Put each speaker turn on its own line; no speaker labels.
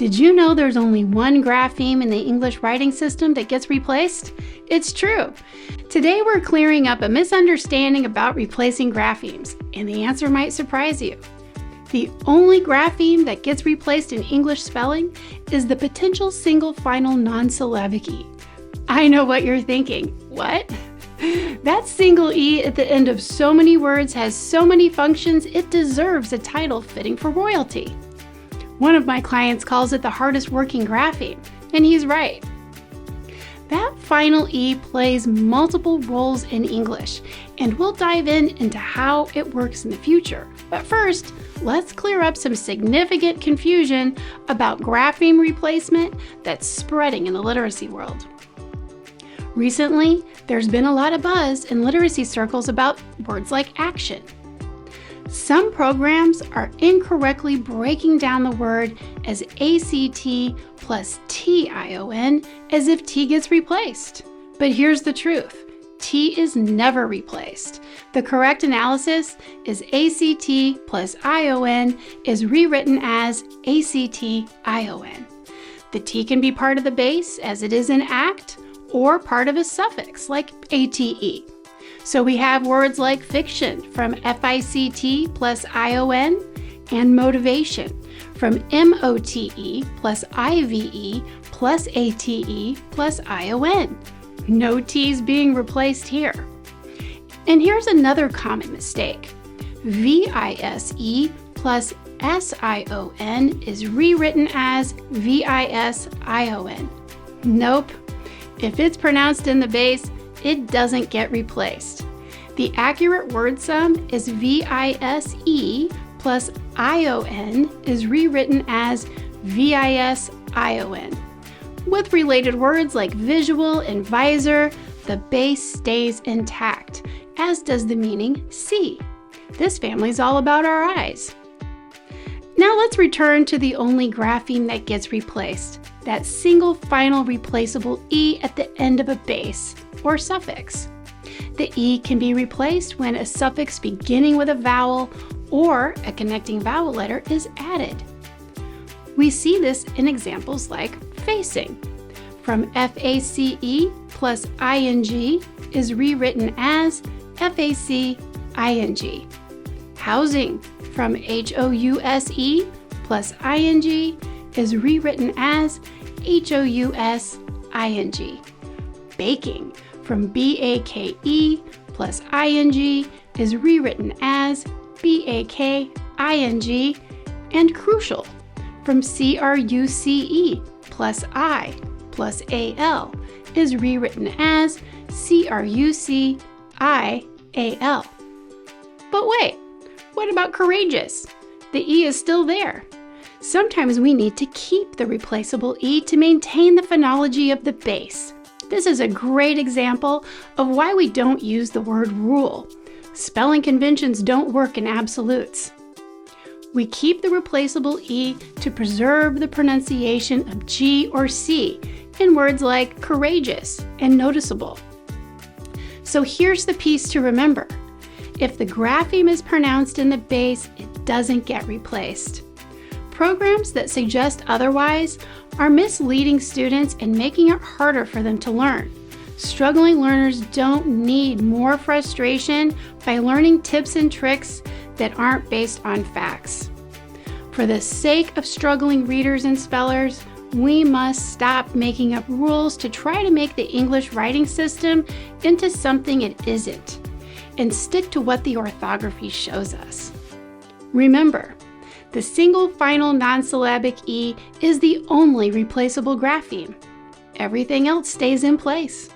Did you know there's only one grapheme in the English writing system that gets replaced? It's true. Today we're clearing up a misunderstanding about replacing graphemes, and the answer might surprise you. The only grapheme that gets replaced in English spelling is the potential single final non-syllabic E. I know what you're thinking. What? That single E at the end of so many words has so many functions, it deserves a title fitting for royalty. One of my clients calls it the hardest working grapheme, and he's right. That final E plays multiple roles in English, and we'll dive into how it works in the future. But first, let's clear up some significant confusion about grapheme replacement that's spreading in the literacy world. Recently, there's been a lot of buzz in literacy circles about words like action. Some programs are incorrectly breaking down the word as ACT plus TION as if T gets replaced. But here's the truth. T is never replaced. The correct analysis is ACT plus ION is rewritten as ACT-ION. The T can be part of the base as it is in ACT, or part of a suffix like ATE. So we have words like fiction from FICT plus ION and motivation from MOTE plus IVE plus ATE plus ION. No T's being replaced here. And here's another common mistake. VISE plus SION is rewritten as VISION. Nope. If it's pronounced in the base, it doesn't get replaced. The accurate word sum is VISE plus ION is rewritten as VISION. With related words like visual and visor, the base stays intact, as does the meaning see. This family's all about our eyes. Now let's return to the only grapheme that gets replaced, that single final replaceable E at the end of a base or suffix. The E can be replaced when a suffix beginning with a vowel or a connecting vowel letter is added. We see this in examples like facing. From FACE plus ING is rewritten as FAC-ING. Housing from HOUSE plus ING is rewritten as HOUSING. Baking from BAKE plus ING is rewritten as BAKING. And crucial from CRUCE plus I plus AL is rewritten as CRUCIAL. But wait, what about courageous? The E is still there. Sometimes we need to keep the replaceable E to maintain the phonology of the base. This is a great example of why we don't use the word rule. Spelling conventions don't work in absolutes. We keep the replaceable E to preserve the pronunciation of G or C in words like courageous and noticeable. So here's the piece to remember. If the grapheme is pronounced in the base, it doesn't get replaced. Programs that suggest otherwise are misleading students and making it harder for them to learn. Struggling learners don't need more frustration by learning tips and tricks that aren't based on facts. For the sake of struggling readers and spellers, we must stop making up rules to try to make the English writing system into something it isn't, and stick to what the orthography shows us. Remember, the single final non-syllabic E is the only replaceable grapheme. Everything else stays in place.